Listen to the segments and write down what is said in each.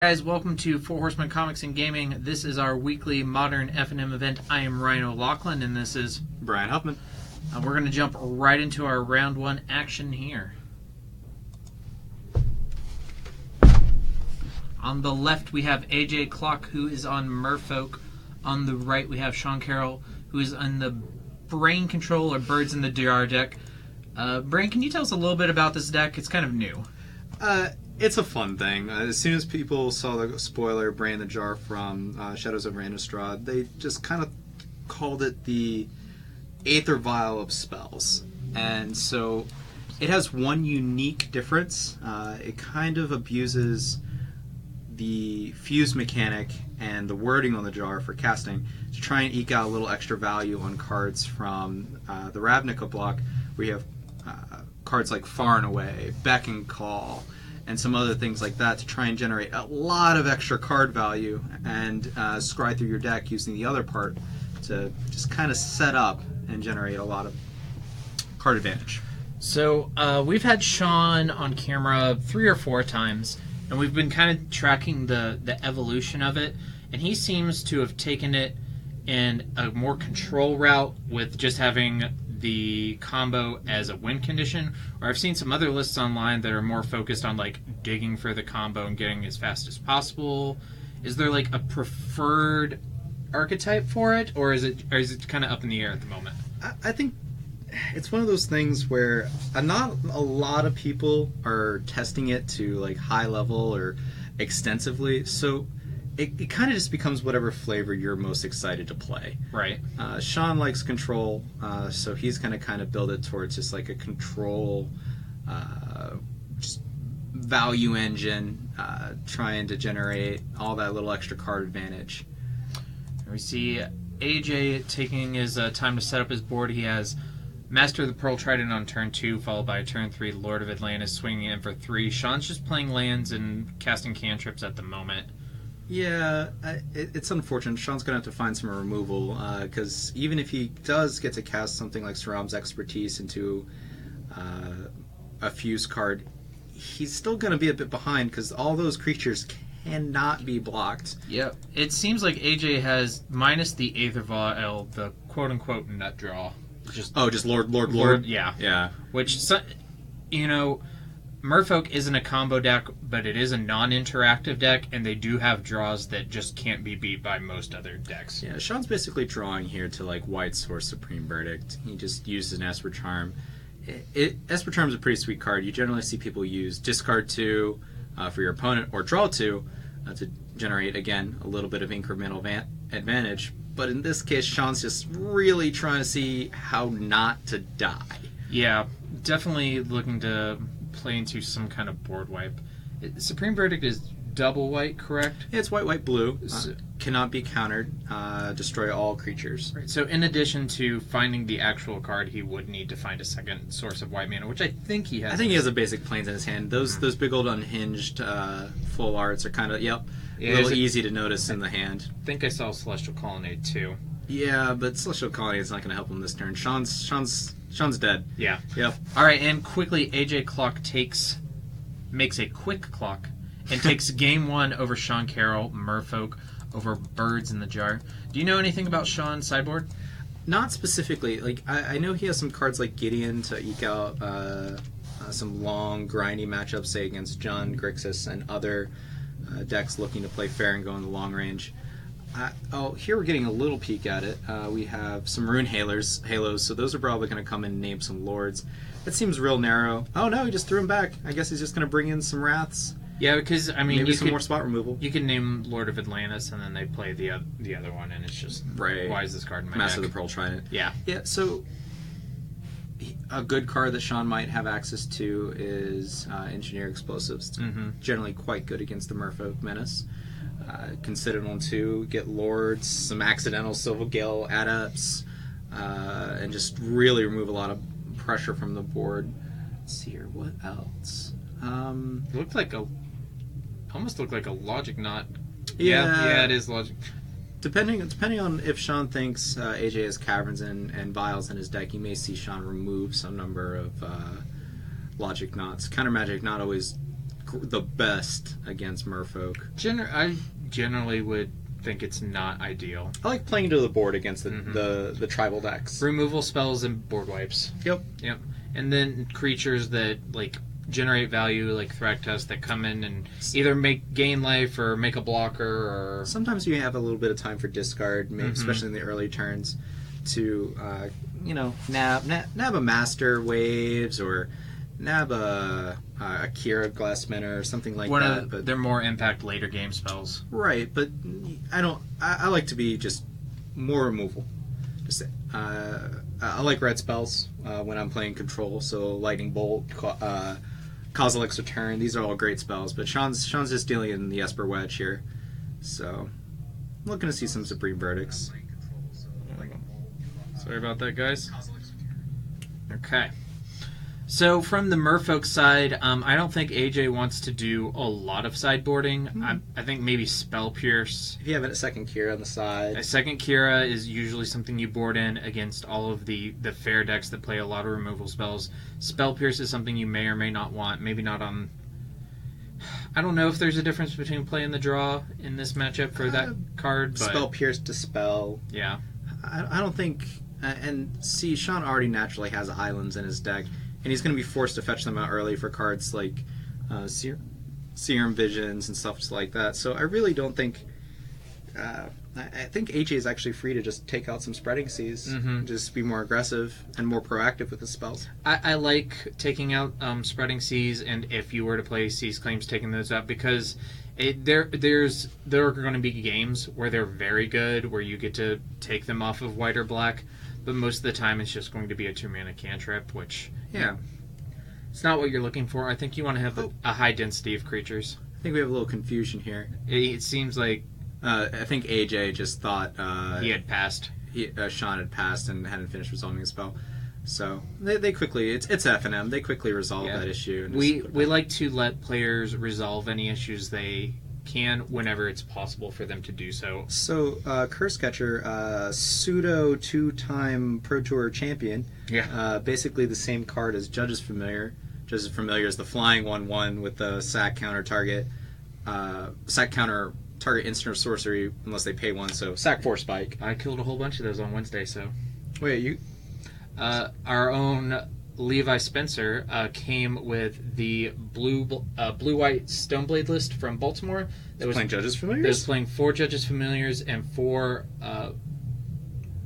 Guys, welcome to Four Horsemen Comics and Gaming. This is our weekly modern F&M event. I am Ryan O'Loughlin, and this is Brian Huffman. we're going to jump right into our round one action here. On the left, we have AJ Klock, who is on Merfolk. On the right, we have Shawn Carroll, who is on the Brain Control or Birds in the Jar deck. Brain, can you tell us a little bit about this deck? It's kind of new. It's a fun thing. As soon as people saw the spoiler, Brain in the Jar from Shadows over Innistrad, they just kind of called it the Aether Vial of Spells. And so it has one unique difference. It kind of abuses the fuse mechanic and the wording on the jar for casting to try and eke out a little extra value on cards from the Ravnica block, where you have cards like Far and Away, Beck and Call, and some other things like that to try and generate a lot of extra card value and scry through your deck using the other part to just kind of set up and generate a lot of card advantage. So we've had Shawn on camera 3 or 4 times, and we've been kind of tracking the evolution of it, and he seems to have taken it in a more control route with just having the combo as a win condition, or I've seen some other lists online that are more focused on like digging for the combo and getting as fast as possible. Is there like a preferred archetype for it, or is it kind of up in the air at the moment? I think it's one of those things where not a lot of people are testing it to like high level or extensively, so it kind of just becomes whatever flavor you're most excited to play. Right. Shawn likes control, so he's going to kind of build it towards just like a control just value engine, trying to generate all that little extra card advantage. We see AJ taking his time to set up his board. He has Master of the Pearl Trident on turn 2, followed by turn 3 Lord of Atlantis swinging in for 3. Shawn's just playing lands and casting cantrips at the moment. Yeah, it's unfortunate. Shawn's going to have to find some removal, because even if he does get to cast something like Saram's Expertise into a fuse card, he's still going to be a bit behind because all those creatures cannot be blocked. Yep. It seems like AJ has, minus the Aether Vial, the quote-unquote nut draw. Just Lord. Yeah. Yeah. Which, Merfolk isn't a combo deck, but it is a non-interactive deck, and they do have draws that just can't be beat by most other decks. Yeah, Shawn's basically drawing here to like White Source Supreme Verdict. He just uses an Esper Charm. Esper Charm is a pretty sweet card. You generally see people use discard 2 for your opponent, or draw 2 to generate, again, a little bit of incremental advantage. But in this case, Shawn's just really trying to see how not to die. Yeah, definitely looking to play into some kind of board wipe. Supreme Verdict is double white, correct? Yeah, it's white, blue. Cannot be countered. Destroy all creatures. Right. So in addition to finding the actual card, he would need to find a second source of white mana, which I think he has. I think he has a basic plains in his hand. Those big old unhinged full arts are kind of, a little easy to notice in the hand. I think I saw Celestial Colonnade too. Yeah, but Celestial Colonnade is not going to help him this turn. Shawn's dead. Yeah. Yep. All right, and quickly, AJ Klock makes a quick clock and takes game 1 over Shawn Carroll, Merfolk, over Birds in the Jar. Do you know anything about Shawn's sideboard? Not specifically. Like I know he has some cards like Gideon to eke out some long, grindy matchups, say against Jund, Grixis, and other decks looking to play fair and go in the long range. Here we're getting a little peek at it. We have some Rune Halos, so those are probably going to come in and name some Lords. That seems real narrow. Oh no, he just threw him back. I guess he's just going to bring in some Wraths. Yeah, because, I mean, maybe some more spot removal. You can name Lord of Atlantis, and then they play the other one, and it's just, right. Why is this card in my Master deck? of the Pearl Trident. Yeah. Yeah, so a good card that Shawn might have access to is Engineer Explosives. It's generally quite good against the Merfolk Menace. Consider on 2, get Lords, some accidental Silvergale Adepts, and just really remove a lot of pressure from the board. Let's see here, what else? It looked like almost looked like a Logic Knot. Yeah, it is Logic. Depending on if Shawn thinks AJ has Caverns and Vials in his deck, you may see Shawn remove some number of Logic Knots. Counter Magic not always the best against Merfolk. I generally would think it's not ideal. I like playing to the board against the tribal decks. Removal spells and board wipes. Yep. And then creatures that like generate value, like Thragtusk, that come in and either gain life or make a blocker. Or sometimes you have a little bit of time for discard, maybe, especially in the early turns, to nab a Master Waves or nab a Kira Glassminer or something like that. But they're more impact later game spells. Right, but I like to be just more removal. Just I like red spells when I'm playing control. So Lightning Bolt, Kozilek's Return. These are all great spells. But Shawn's just dealing in the Esper Wedge here. So I'm looking to see some Supreme Verdicts. Sorry about that, guys. Okay. So from the Merfolk side, I don't think AJ wants to do a lot of sideboarding. I think maybe Spell Pierce. If you have a second Kira on the side. A second Kira is usually something you board in against all of the fair decks that play a lot of removal spells. Spell Pierce is something you may or may not want. Maybe not on... I don't know if there's a difference between play and the draw in this matchup for that card. But Spell Pierce, Dispel. Yeah. I don't think... and see, Shawn already naturally has islands in his deck. And he's going to be forced to fetch them out early for cards like Serum Visions and stuff like that. So I really don't think... I think AJ is actually free to just take out some Spreading Seas. Just be more aggressive and more proactive with his spells. I like taking out Spreading Seas, and if you were to play Seas Claims, taking those out, because there are going to be games where they're very good, where you get to take them off of white or black, but most of the time it's just going to be a 2-mana cantrip, which... Yeah. It's not what you're looking for. I think you want to have a high density of creatures. I think we have a little confusion here. It seems like... I think AJ just thought... he had passed. Shawn had passed and hadn't finished resolving his spell. So they quickly... It's FNM. They quickly resolve that issue. And we like to let players resolve any issues they can whenever it's possible for them to do so. So, Curse Catcher, pseudo 2-time Pro Tour champion. Yeah. Basically the same card as Judge's Familiar. Judge's Familiar is the flying 1/1 with the sack counter target. Sack counter target instant or sorcery unless they pay 1, so sack 4 spike. I killed a whole bunch of those on Wednesday, so... Wait, you... Our own Levi Spencer came with the blue-white Stoneblade list from Baltimore. That was playing Judge's Familiars? That was playing 4 Judge's Familiars and 4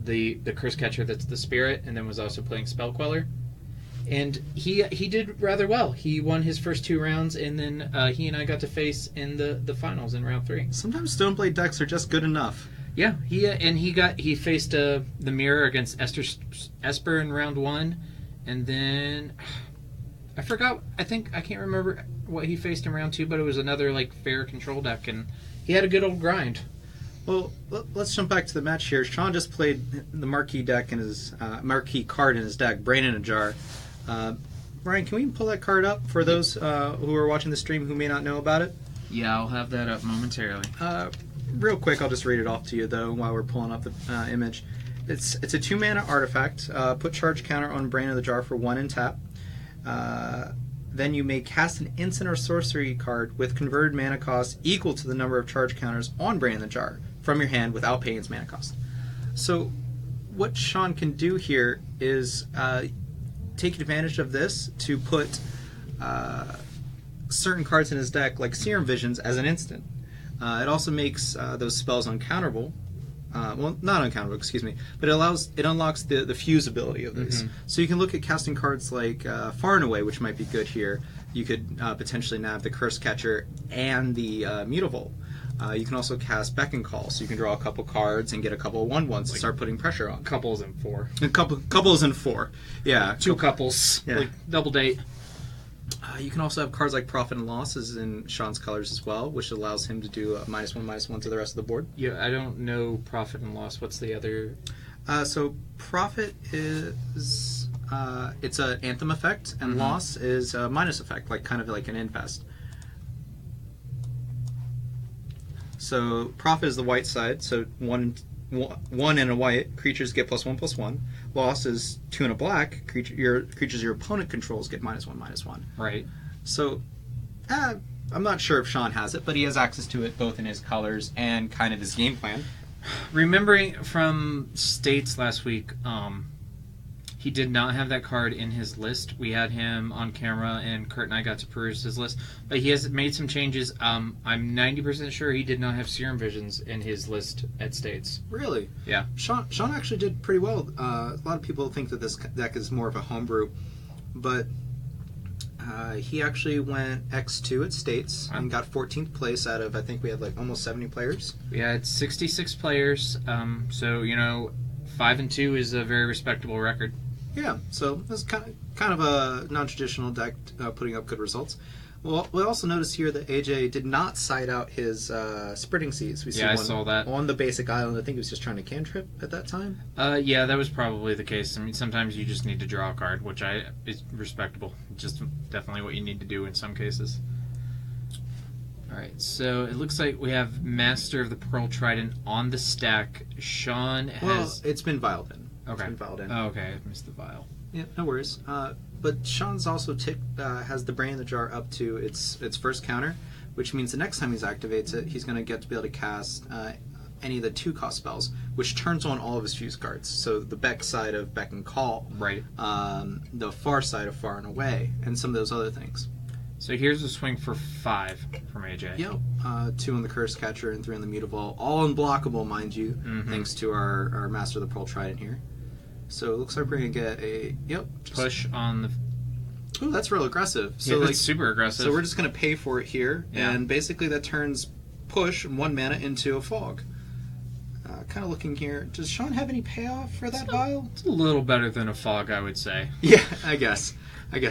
the Curse Catcher that's the Spirit, and then was also playing Spell Queller. And he did rather well. He won his first 2 rounds, and then he and I got to face in the finals in round 3. Sometimes Stoneblade decks are just good enough. Yeah, he faced the Mirror against Esper in round 1, and then I forgot. I can't remember what he faced in round 2, but it was another like fair control deck, and he had a good old grind. Well, let's jump back to the match here. Shawn just played the marquee deck in his marquee card in his deck, Brain in a Jar. Ryan, can we pull that card up for those who are watching the stream who may not know about it? Yeah, I'll have that up momentarily. Real quick, I'll just read it off to you though while we're pulling up the image. It's a 2-mana artifact. Put charge counter on Brain in the Jar for 1 and tap. Then you may cast an instant or sorcery card with converted mana cost equal to the number of charge counters on Brain in the Jar from your hand without paying its mana cost. So what Shawn can do here is take advantage of this to put certain cards in his deck, like Serum Visions, as an instant. It also makes those spells uncounterable. Well, not uncounterable, excuse me, but it unlocks the fuse ability of these. So you can look at casting cards like Far and Away, which might be good here. You could potentially nab the Curse Catcher and the Mutavault. You can also cast Beckon Call, so you can draw a couple cards and get a couple of 1/1s to start putting pressure on. Couples and 4. Couples and 4. Yeah. 2 couples. Yeah. Like double date. You can also have cards like Profit and Loss as in Shawn's colors as well, which allows him to do a -1/-1 to the rest of the board. Yeah, I don't know Profit and Loss. What's the other? So Profit is it's an Anthem effect, and Loss is a minus effect, kind of like an Infest. So Profit is the white side, so one and a white, creatures get +1/+1. Loss is 2 and a black, creatures your opponent controls get -1/-1. Right. So I'm not sure if Shawn has it, but he has access to it both in his colors and kind of his game plan. Remembering from States last week, he did not have that card in his list. We had him on camera, and Kurt and I got to peruse his list. But he has made some changes. I'm 90% sure he did not have Serum Visions in his list at States. Really? Yeah. Shawn actually did pretty well. A lot of people think that this deck is more of a homebrew, but he actually went X2 at States and got 14th place out of, I think we had like almost 70 players. We had 66 players, so 5-2 is a very respectable record. Yeah, so that's kind of a non-traditional deck putting up good results. Well, we also noticed here that AJ did not side out his Sprinting Seas. We see I saw that. On the basic island. I think he was just trying to cantrip at that time. Yeah, that was probably the case. I mean, sometimes you just need to draw a card, which is respectable. Just definitely what you need to do in some cases. Alright, so it looks like we have Master of the Pearl Trident on the stack. Shawn has... Well, it's been vialed in. Okay. It's been vialed in. Oh, okay. I missed the vial. Yeah, no worries. But Shawn's also has the Brain in the Jar up to its first counter, which means the next time he activates it, he's going to get to be able to cast any of the 2-cost spells, which turns on all of his fuse cards. So the Beck side of Beck and Call, right? The Far side of Far and Away, and some of those other things. So here's a swing for 5 from AJ. Yep. 2 on the Curse Catcher and 3 on the Mutavault. All unblockable, mind you, thanks to our Master of the Pearl Trident here. So it looks like we're going to get a... Yep. Push on the... Ooh, that's real aggressive. So that's super aggressive. So we're just going to pay for it here, and basically that turns Push 1 mana into a Fog. Kind of looking here. Does Shawn have any payoff for that vial? It's a little better than a Fog, I would say. Yeah, I guess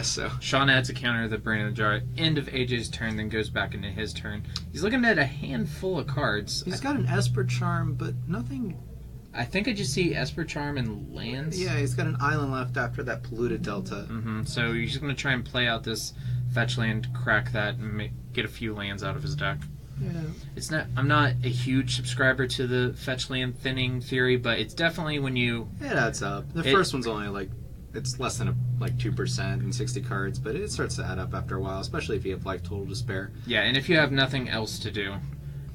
so. Shawn adds a counter to the Brain in the Jar at end of AJ's turn, then goes back into his turn. He's looking at a handful of cards. He's got an Esper Charm, but nothing... I think I just see Esper Charm and lands. Yeah, he's got an island left after that Polluted Delta. So he's going to try and play out this fetch land, crack that, and get a few lands out of his deck. Yeah. I'm not a huge subscriber to the fetch land thinning theory, but it's definitely when you... It adds up. The first one's only it's less than 2% in 60 cards, but it starts to add up after a while, especially if you have total to spare. Yeah, and if you have nothing else to do.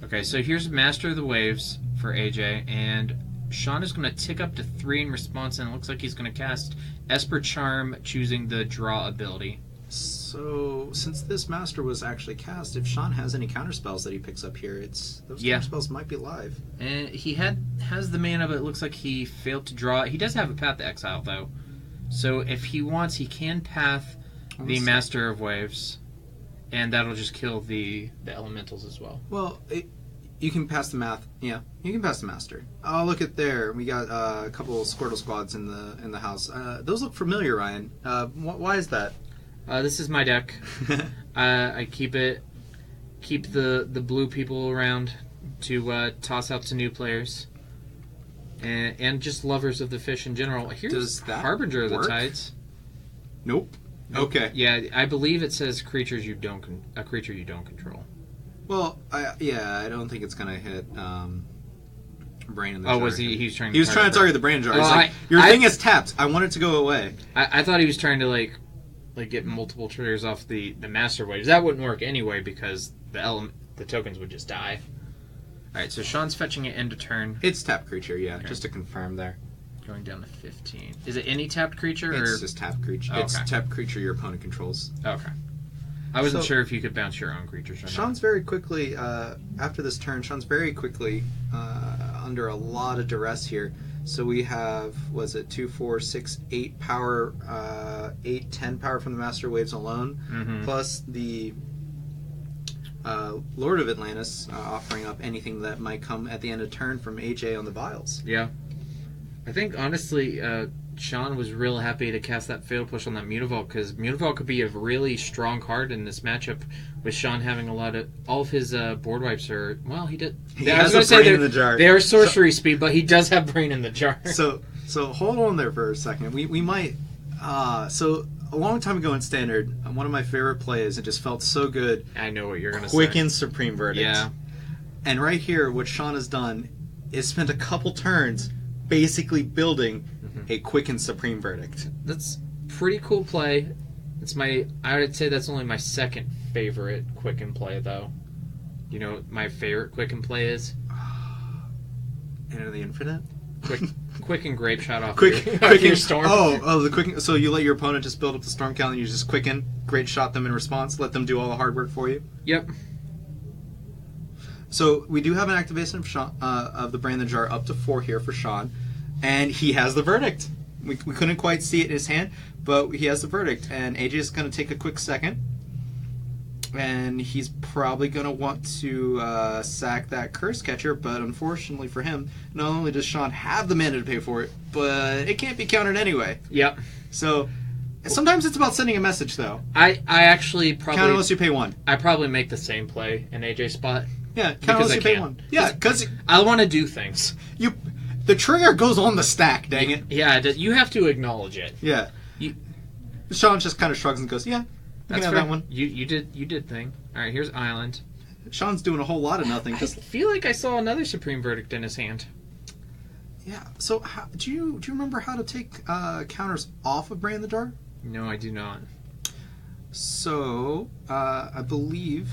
Okay, so here's Master of the Waves for AJ, and Shawn is going to tick up to 3 in response, and it looks like he's going to cast Esper Charm, choosing the draw ability. So, since this Master was actually cast, if Shawn has any counterspells that he picks up here, those counterspells might be live. And he has the mana, but it looks like he failed to draw. He does have a Path to Exile, though. So if he wants, he can Path the Master of Waves, and that'll just kill the elementals as well. Well, you can pass the math. Yeah, you can pass the Master. Oh, look at there. We got a couple of Squirtle Squads in the house. Those look familiar, Ryan. Why is that? This is my deck. I keep the blue people around to toss out to new players, and just lovers of the fish in general. Here's Harbinger of the Tides. Nope. Okay. Yeah, I believe it says a creature you don't control. Well, I don't think it's gonna hit Brain in the Jar. Oh, was he? He was trying. He was trying to target the Brain Jar. He's your thing is tapped. I want it to go away. I thought he was trying to get multiple triggers off the Master Waves. That wouldn't work anyway because the tokens would just die. All right, so Shawn's fetching it end of turn. It's tapped creature, yeah. Okay. Just to confirm there. Going down to 15. Is it any tapped creature? It's just tapped creature. Oh, okay. It's tapped creature your opponent controls. Okay. I wasn't sure if you could bounce your own creatures or not. Shawn's very quickly, after this turn, Shawn's very quickly under a lot of duress here. So we have, 2, 4, 6, 8 power, 8, 10 power from the Master Waves alone, plus the Lord of Atlantis offering up anything that might come at the end of turn from AJ on the vials. Yeah. I think, honestly, Shawn was real happy to cast that Fatal Push on that Mutavault, because Mutavault could be a really strong card in this matchup, with Shawn having all of his board wipes are, well, he did. He has a Brain in the Jar. They are sorcery speed, but he does have Brain in the Jar. So hold on there for a second. We might, so a long time ago in Standard, one of my favorite plays, it just felt so good. I know what you're going to say. Quicken Supreme Verdict. Yeah. And right here, what Shawn has done is spent a couple turns basically building a Quicken Supreme Verdict. That's pretty cool play. I would say that's only my second favorite Quicken play, though. You know what my favorite Quicken play is? Enter the Infinite? Quicken Grape Shot off Quicken your Storm. Oh, the Quicken. So you let your opponent just build up the Storm count and you just Quicken, Great Shot them in response, let them do all the hard work for you? Yep. So we do have an activation of Shawn, of the Brand the Jar up to 4 here for Shawn, and he has the verdict. We couldn't quite see it in his hand, but he has the verdict, and AJ is going to take a quick second, and he's probably going to want to sack that Curse Catcher, but unfortunately for him, not only does Shawn have the mana to pay for it, but it can't be countered anyway. Yep. So sometimes it's about sending a message, though. I actually probably... Count unless you pay 1. I probably make the same play in AJ's spot. Yeah, count unless you pay 1. Yeah, because... I want to do things. The trigger goes on the stack, dang it. Yeah, you have to acknowledge it. Yeah. Shawn just kind of shrugs and goes, yeah, you can have that one. You did thing. All right, here's Island. Shawn's doing a whole lot of nothing. I feel like I saw another Supreme Verdict in his hand. Yeah, so do you remember how to take counters off of Brand the Jar? No, I do not. So, I believe...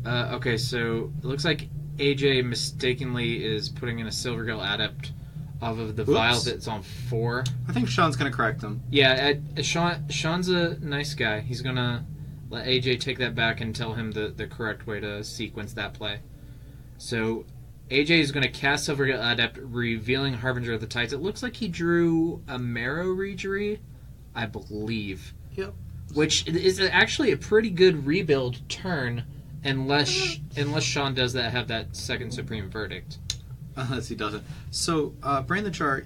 okay, so it looks like AJ mistakenly is putting in a Silvergill Adept off of the vial that's on 4. I think Shawn's going to correct them. Yeah, Shawn's a nice guy. He's going to let AJ take that back and tell him the correct way to sequence that play. So AJ is going to cast Silvergill Adept, revealing Harbinger of the Tides. It looks like he drew a Marrow Reejerey, I believe. Yep. Which is actually a pretty good rebuild turn, unless Shawn does have that second Supreme Verdict. Unless he doesn't. So, Brand the Jar,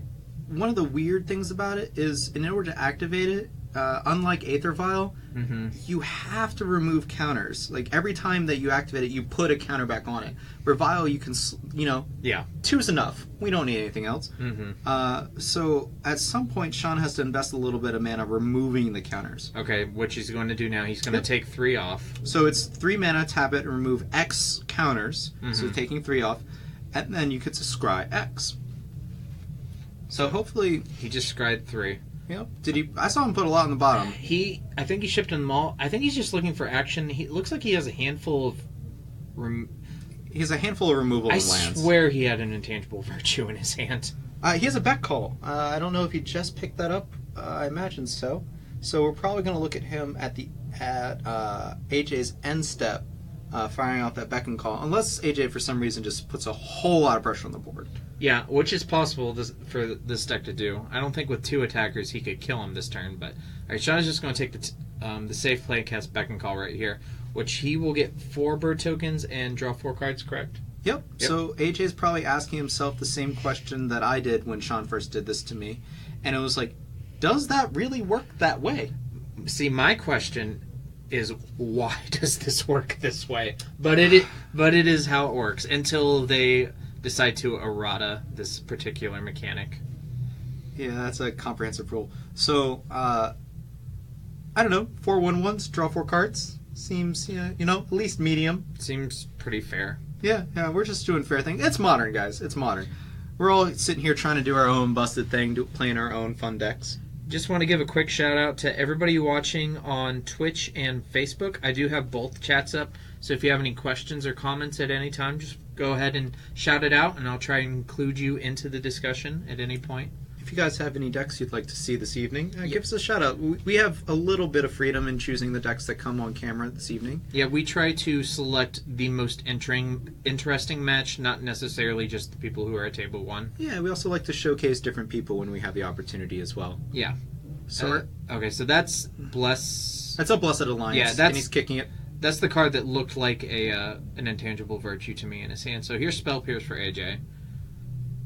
one of the weird things about it is, in order to activate it, unlike Aether Vial, you have to remove counters. Like, every time that you activate it, you put a counter back on it. For Vial, you can, 2's enough. We don't need anything else. So, at some point, Shawn has to invest a little bit of mana removing the counters. Okay, which he's going to do now. He's going to take 3 off. So, it's 3 mana, tap it, and remove X counters. So, taking 3 off. And then you could scry X. So hopefully he just scried 3. Yep. Did he? I saw him put a lot on the bottom. I think he shipped them all. I think he's just looking for action. He looks like he has a handful of. He has a handful of removal of lands. I swear he had an intangible virtue in his hand. He has a Beck Call. I don't know if he just picked that up. I imagine so. So we're probably going to look at him at AJ's end step. Firing off that Beckon Call, unless AJ for some reason just puts a whole lot of pressure on the board. Yeah, which is possible for this deck to do. I don't think with 2 attackers he could kill him this turn, but alright, Shawn is just going to take the safe play and cast Beckon Call right here, which he will get 4 bird tokens and draw 4 cards, correct? Yep. So AJ is probably asking himself the same question that I did when Shawn first did this to me, and it was like, does that really work that way? See, my question is, why does this work this way? But it is how it works until they decide to errata this particular mechanic. Yeah, that's a comprehensive rule. So, I don't know, 4 1/1s, draw 4 cards. Seems, at least medium. Seems pretty fair. Yeah, we're just doing fair thing. It's modern, guys. It's modern. We're all sitting here trying to do our own busted thing, playing our own fun decks. Just want to give a quick shout out to everybody watching on Twitch and Facebook. I do have both chats up, so if you have any questions or comments at any time, just go ahead and shout it out, and I'll try and include you into the discussion at any point. If you guys have any decks you'd like to see this evening, give us a shout out. We have a little bit of freedom in choosing the decks that come on camera this evening. Yeah, we try to select the most interesting match, not necessarily just the people who are at table 1. Yeah, we also like to showcase different people when we have the opportunity as well. Yeah. So okay, so that's Bless. That's a Blessed Alliance. Yeah, and he's kicking it. That's the card that looked like an intangible virtue to me in his hand. So here's Spell Pierce for AJ,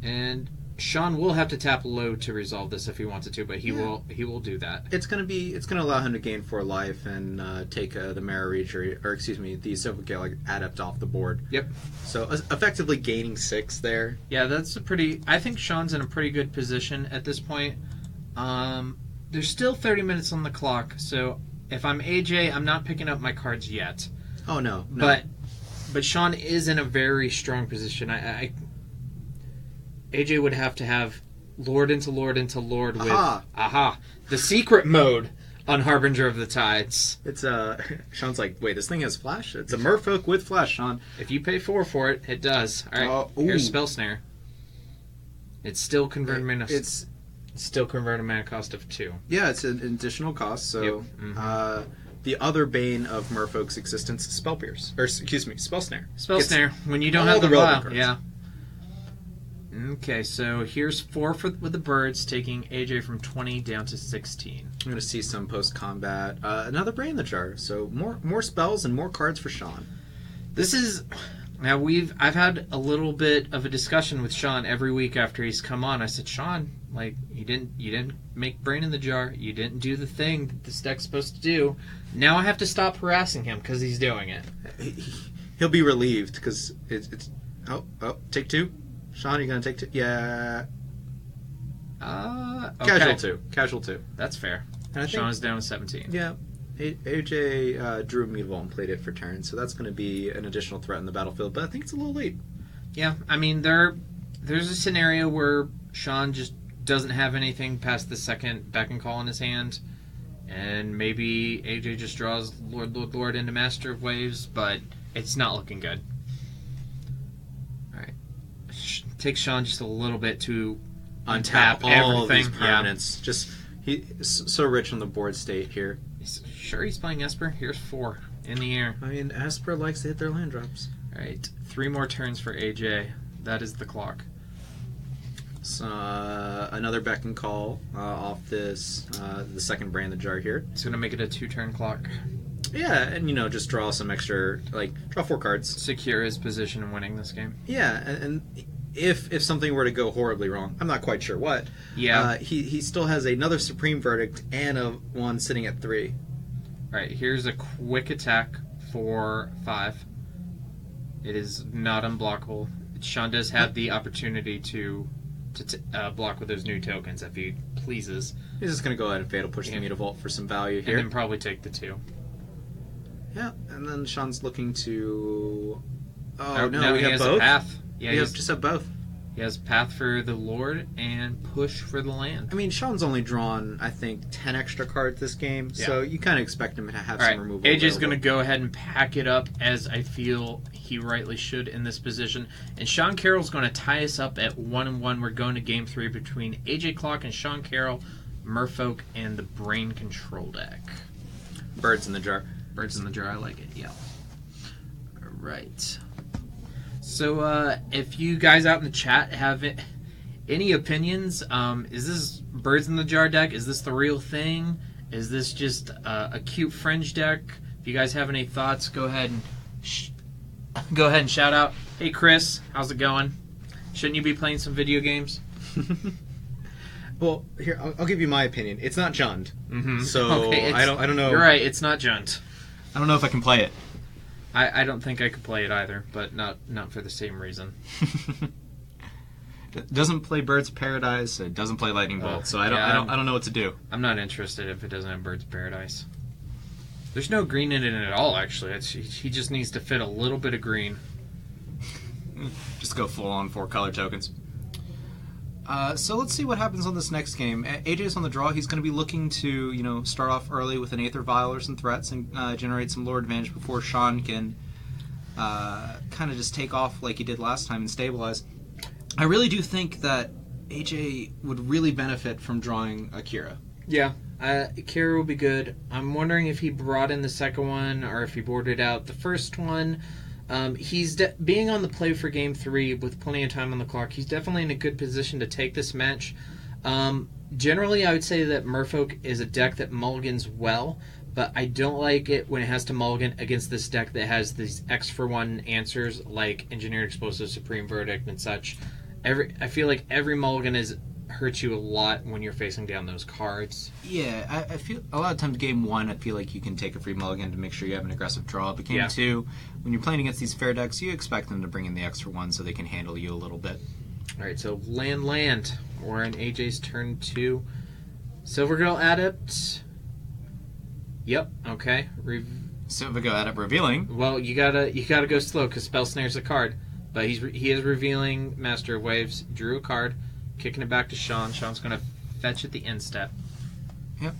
and Shawn will have to tap low to resolve this if he wants it to, but he will do that. It's gonna allow him to gain 4 life and take the Marrow Reacher, or excuse me, the Silvergill Adept off the board. Yep. So effectively gaining 6 there. Yeah, that's I think Shawn's in a pretty good position at this point. There's still 30 minutes on the clock, so if I'm AJ, I'm not picking up my cards yet. Oh no. But Shawn is in a very strong position. AJ would have to have Lord into Lord into Lord with the secret mode on Harbinger of the Tides. It's Sean's like, wait, this thing has flash? It's a Merfolk with flash, Shawn. If you pay 4 for it, it does. All right, here's Spell Snare. It's still converted mana. It's still converted mana cost of 2. Yeah, it's an additional cost. So, Yep. Mm-hmm. The other bane of Merfolk's existence is Spell Pierce, or excuse me, Spell Snare. Spell Snare when you don't have the vial. Yeah. Okay, so here's 4 with the birds, taking AJ from 20 down to 16. I'm going to see some post-combat. Another Brain in the Jar, so more spells and more cards for Shawn. This is... Now, I've had a little bit of a discussion with Shawn every week after he's come on. I said, Shawn, like, you didn't make Brain in the Jar. You didn't do the thing that this deck's supposed to do. Now I have to stop harassing him because he's doing it. He'll be relieved because it's... Oh, take 2? Shawn, you gonna take 2? Yeah. Okay. Casual 2. That's fair. And Shawn is down to 17. Yeah. AJ drew Immutable and played it for turn, so that's going to be an additional threat in the battlefield, but I think it's a little late. Yeah, I mean, there's a scenario where Shawn just doesn't have anything past the second Beck and Call in his hand, and maybe AJ just draws Lord into Master of Waves, but it's not looking good. Alright. Takes Shawn just a little bit to untap all everything. These permanents. Yeah. Just he's so rich on the board state here. Sure, he's playing Esper. Here's 4 in the air. I mean, Esper likes to hit their land drops. Alright, 3 more turns for AJ. That is the clock. So, another Beck and Call off this, the second Brain in the Jar here. It's going to make it a 2-turn clock. Yeah, and just draw some extra, draw 4 cards. Secure his position in winning this game. Yeah, and if something were to go horribly wrong, I'm not quite sure what. Yeah. He still has another Supreme Verdict and a 1 sitting at 3. Alright, here's a quick attack for 5. It is not unblockable. Shawn does have the opportunity to block with those new tokens if he pleases. He's just going to go ahead and Fatal Push the Mutavault for some value here. And then probably take the 2. Yeah, and then Shawn's looking to... Oh, no, he has both? A path. Yeah, he just have both. He has Path for the Lord and Push for the land. I mean, Shawn's only drawn, I think, 10 extra cards this game, so you kind of expect him to have some removal. AJ's going to go ahead and pack it up, as I feel he rightly should in this position. And Shawn Carroll's going to tie us up at 1-1. We're going to Game 3 between AJ Klock and Shawn Carroll, Merfolk, and the Brain Control deck. Birds in the Jar. Birds in the Jar, I like it, yeah. All right. So, if you guys out in the chat have any opinions, is this Birds in the Jar deck? Is this the real thing? Is this just a cute fringe deck? If you guys have any thoughts, go ahead and shout out. Hey, Chris, how's it going? Shouldn't you be playing some video games? Well, here I'll give you my opinion. It's not Jund, so okay, I don't know. You're right. It's not Jund. I don't know if I can play it. I don't think I could play it either, but not for the same reason. It doesn't play Birds of Paradise. It doesn't play Lightning Bolt. So I don't know what to do. I'm not interested if it doesn't have Birds of Paradise. There's no green in it at all. Actually, he just needs to fit a little bit of green. Just go full on 4 color tokens. So let's see what happens on this next game. AJ's on the draw. He's going to be looking to, start off early with an Aether Vial or some threats and generate some lore advantage before Shawn can kind of just take off like he did last time and stabilize. I really do think that AJ would really benefit from drawing Akira. Yeah, Akira would be good. I'm wondering if he brought in the second one or if he boarded out the first one. He's being on the play for Game 3 with plenty of time on the clock. He's definitely in a good position to take this match. Generally, I would say that Merfolk is a deck that mulligans well, but I don't like it when it has to mulligan against this deck that has these X-for-1 answers like Engineered Explosive, Supreme Verdict, and such. I feel like every mulligan hurts you a lot when you're facing down those cards. Yeah, I feel a lot of times Game 1, I feel like you can take a free mulligan to make sure you have an aggressive draw. But Game 2, when you're playing against these fair decks, you expect them to bring in the extra one so they can handle you a little bit. Alright, so land. We're in AJ's turn 2. Silver Girl Adept. Yep, okay. Silver Girl Adept revealing. Well, you gotta go slow because Spell Snare's a card. But he is revealing Master of Waves. Drew a card. Kicking it back to Shawn. Shawn's going to fetch at the end step. Yep.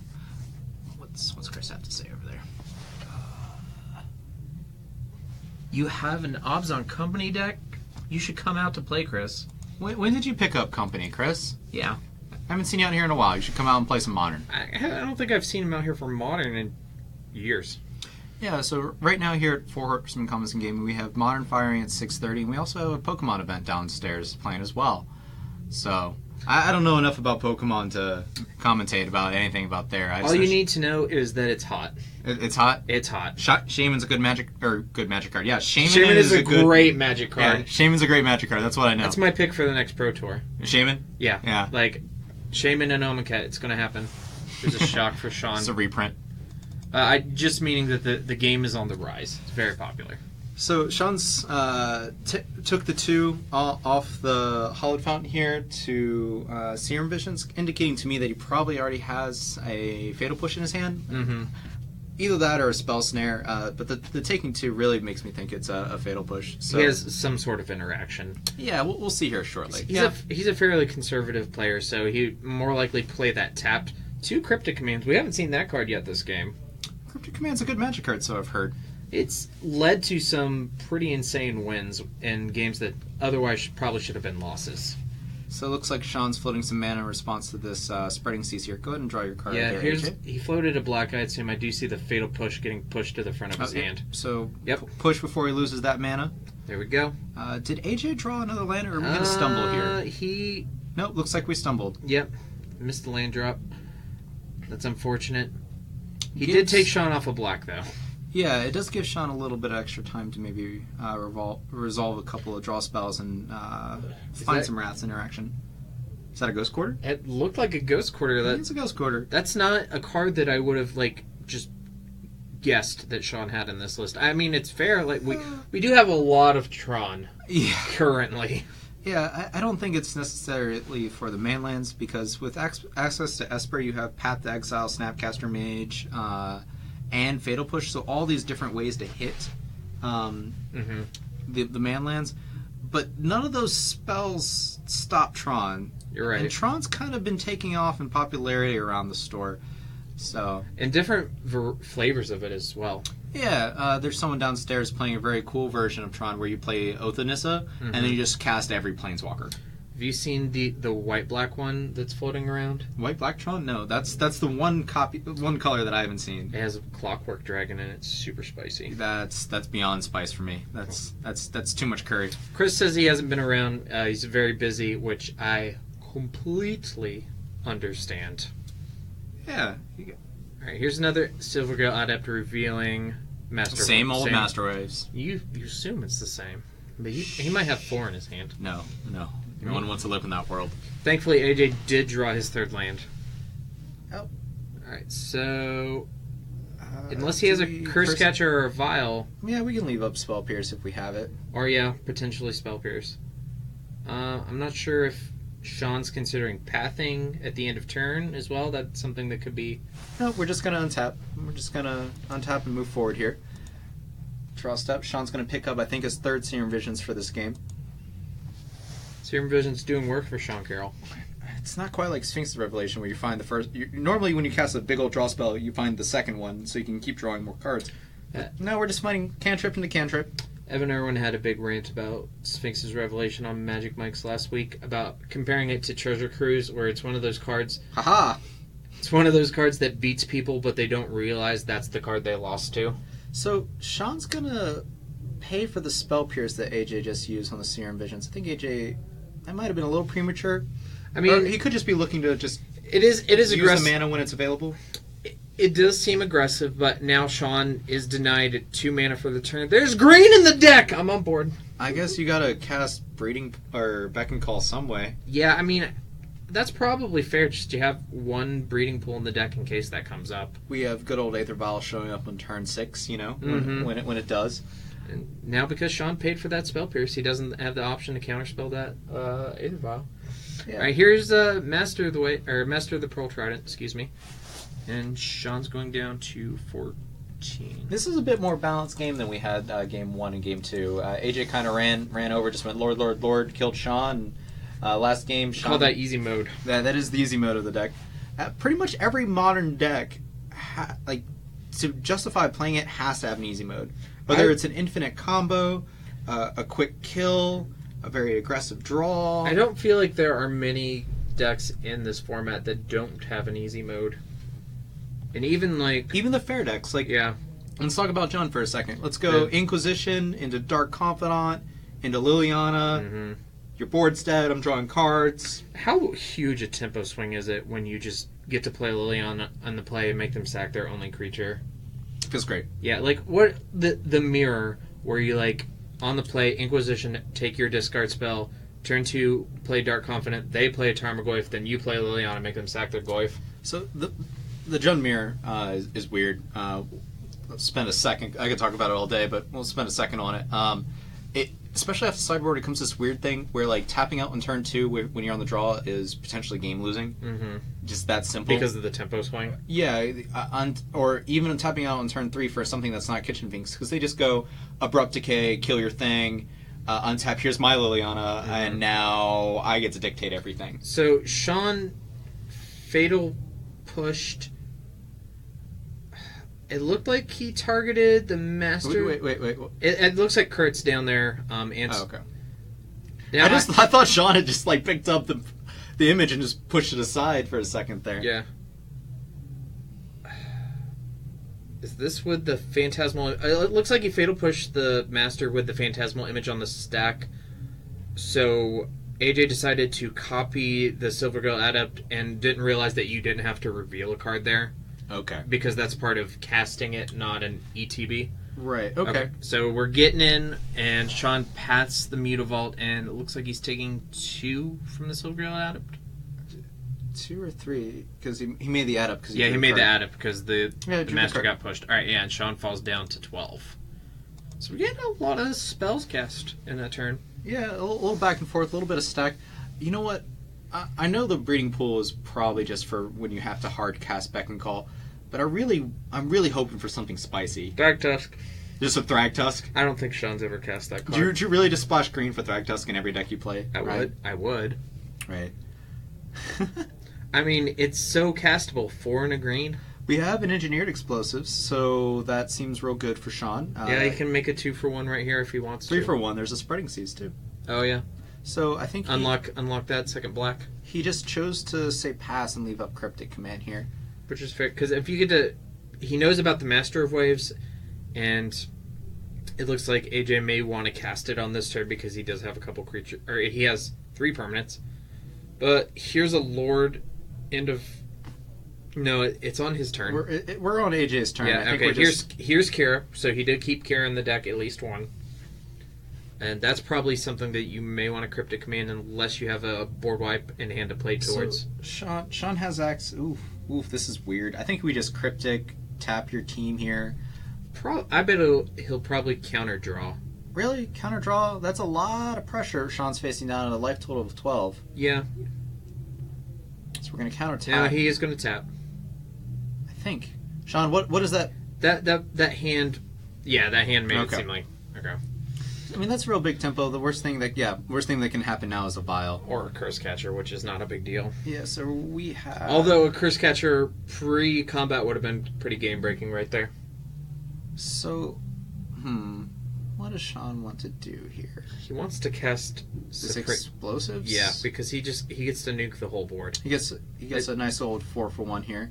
What's Chris have to say over there? You have an Obs on Company deck? You should come out to play, Chris. When did you pick up Company, Chris? Yeah. I haven't seen you out here in a while. You should come out and play some Modern. I don't think I've seen him out here for Modern in years. Yeah, so right now here at Four Horsemen Comics and Gaming, we have Modern firing at 6:30, and we also have a Pokemon event downstairs playing as well. So, I don't know enough about Pokemon to commentate about anything about there. All you need to know is that it's hot. It's hot? It's hot. Shaman's a good magic card. Yeah, Shaman is a great magic card. Yeah, Shaman's a great magic card. That's what I know. That's my pick for the next Pro Tour. Shaman? Yeah. Yeah. Like, Shaman and Omaket, it's going to happen. There's a shock for Shawn. It's a reprint. I just meaning that the game is on the rise. It's very popular. So Shawn's took the 2 off the Hollowed Fountain here to Serum Visions, indicating to me that he probably already has a Fatal Push in his hand. Mm-hmm. Either that or a Spell Snare, but the taking 2 really makes me think it's a Fatal Push. So, he has some sort of interaction. Yeah, we'll see here shortly. He's a fairly conservative player, so he more likely play that tapped 2 Cryptic Commands. We haven't seen that card yet this game. Cryptic Command's a good magic card, so I've heard. It's led to some pretty insane wins in games that otherwise probably should have been losses. So it looks like Shawn's floating some mana in response to this Spreading Seas here. Go ahead and draw your card there, AJ. He floated a Black-Eyed Sim. I do see the Fatal Push getting pushed to the front of his hand. So push before he loses that mana. There we go. Did AJ draw another land, or are we going to stumble here? Nope, looks like we stumbled. Yep, missed the land drop. That's unfortunate. He did take Shawn off of black, though. Yeah, it does give Shawn a little bit of extra time to maybe resolve a couple of draw spells and find some Wrath's interaction. Is that a Ghost Quarter? It looked like a Ghost Quarter. It's a Ghost Quarter. That's not a card that I would have just guessed that Shawn had in this list. I mean, it's fair. Like we do have a lot of Tron currently. Yeah, I don't think it's necessarily for the mainlands, because with access to Esper, you have Path to Exile, Snapcaster Mage, and Fatal Push, so all these different ways to hit the mainlands. But none of those spells stop Tron. You're right. And Tron's kind of been taking off in popularity around the store. So, and different flavors of it as well. Yeah, there's someone downstairs playing a very cool version of Tron where you play Oath of Nissa, and then you just cast every Planeswalker. Have you seen the white-black one that's floating around? White-black Tron? No, that's the one color that I haven't seen. It has a Clockwork Dragon in it. It's super spicy. That's beyond spice for me. That's too much curry. Chris says he hasn't been around. He's very busy, which I completely understand. Yeah. All right, here's another Silvergale Adept revealing Master. Same old Master Waves. You assume it's the same, but he might have 4 in his hand. No. No one wants to live in that world. Thankfully, AJ did draw his 3rd land. Oh. All right, so unless he has a Curse Catcher or a Vial. Yeah, we can leave up Spell Pierce if we have it. Or potentially Spell Pierce. I'm not sure if Shawn's considering pathing at the end of turn as well. That's something that could be... No, we're just going to untap. We're just going to untap and move forward here. Draw step. Shawn's going to pick up, I think, his 3rd Serum Visions for this game. Serum Vision's doing work for Shawn Carroll. It's not quite like Sphinx's Revelation where you find the first... normally when you cast a big old draw spell, you find the second one so you can keep drawing more cards. No, we're just finding cantrip into cantrip. Evan Irwin had a big rant about Sphinx's Revelation on Magic Mike's last week about comparing it to Treasure Cruise, where it's one of those cards... Haha! It's one of those cards that beats people, but they don't realize that's the card they lost to. So, Shawn's gonna pay for the Spell Pierce that AJ just used on the Serum Visions. I think AJ... That might have been a little premature. I mean... Or he could just be looking to just... It is use aggressive. The mana when it's available. It does seem aggressive, but now Shawn is denied 2 mana for the turn. There's green in the deck! I'm on board. I guess you gotta cast Breeding or Beckon Call some way. Yeah, I mean, that's probably fair, just to have 1 Breeding Pool in the deck in case that comes up. We have good old Aether Vial showing up on turn 6, when it does. And now because Shawn paid for that Spell Pierce, he doesn't have the option to counterspell that Aether Vial. Yeah. All right, here's Master of the Pearl Trident, excuse me. And Shawn's going down to 14. This is a bit more balanced game than we had game 1 and game 2. AJ kind of ran over, just went Lord, killed Shawn. Last game, Shawn... Call that easy mode. That is the easy mode of the deck. Pretty much every modern deck to justify playing it has to have an easy mode. Whether it's an infinite combo, a quick kill, a very aggressive draw. I don't feel like there are many decks in this format that don't have an easy mode. And even the fair decks, yeah. Let's talk about John for a second. Let's go Inquisition into Dark Confidant into Liliana. Mm-hmm. Your board's dead. I'm drawing cards. How huge a tempo swing is it when you just get to play Liliana on the play and make them sack their only creature? Feels great. Yeah, what the mirror where you on the play Inquisition, take your discard spell, turn 2, play Dark Confidant, they play a Tarmogoyf, then you play Liliana, make them sack their Goyf. So the Jund mirror is weird. Let's spend a second. I could talk about it all day, but we'll spend a second on it. Especially after sideboard, it comes this weird thing where tapping out on turn 2 when you're on the draw is potentially game losing. Mm-hmm. Just that simple. Because of the tempo swing. Yeah, or even tapping out on turn 3 for something that's not Kitchen Finks, because they just go Abrupt Decay, kill your thing, untap. Here's my Liliana, Mm-hmm. and now I get to dictate everything. So Shawn fatal pushed. It looked like he targeted the master. Wait. It looks like Kurt's down there. Okay. Now I thought Shawn had just picked up the image and just pushed it aside for a second there. Yeah. Is this with the phantasmal? It looks like he fatal pushed the master with the phantasmal image on the stack. So AJ decided to copy the Silver Girl Adept and didn't realize that you didn't have to reveal a card there. Okay. Because that's part of casting it, not an ETB. Right. Okay. So we're getting in, and Shawn pats the Mutavault, and it looks like he's taking 2 from the Silver Girl Adept. 2 or 3, because he made the adept. Yeah, he made the adept because the drew master the got pushed. All right, yeah, and Shawn falls down to 12. So we're getting a lot of spells cast in that turn. Yeah, a little back and forth, a little bit of stack. You know what? I know the breeding pool is probably just for when you have to hard cast Beck and Call, but I'm really hoping for something spicy. Thragtusk. Just a Thragtusk? I don't think Shawn's ever cast that card. Do you really just splash green for Thragtusk in every deck you play? I would. Right. I mean, it's so castable. 4 and a green. We have an engineered explosives, so that seems real good for Shawn. Yeah, he can make a 2-for-1 right here if he wants 3 to. 3 for 1. There's a Spreading Seas too. Oh yeah. So I think unlock that second black. He just chose to say pass and leave up Cryptic Command here, which is fair because if you get to, he knows about the Master of Waves, and it looks like AJ may want to cast it on this turn because he does have a couple creatures, or he has 3 permanents. But here's a Lord. End of. No, it's on his turn. We're on AJ's turn. Yeah. Okay. Here's Kara. So he did keep Kara in the deck at least 1. And that's probably something that you may want to Cryptic Command unless you have a board wipe in hand to play towards. So Shawn has Axe. Oof, this is weird. I think we just Cryptic, tap your team here. I bet he'll probably counter draw. Really? Counter draw? That's a lot of pressure Shawn's facing down at a life total of 12. Yeah. So we're going to counter tap. Yeah, he is going to tap. I think. Shawn, what is that? That hand... Yeah, that hand made it seem like... Okay. I mean, that's real big tempo. The worst thing that can happen now is a Vial. Or a Curse Catcher, which is not a big deal. Yeah, so we have... Although a Curse Catcher pre-combat would have been pretty game-breaking right there. So, what does Shawn want to do here? He wants to cast... Explosives? Yeah, because he gets to nuke the whole board. He gets a nice old 4-for-1 here.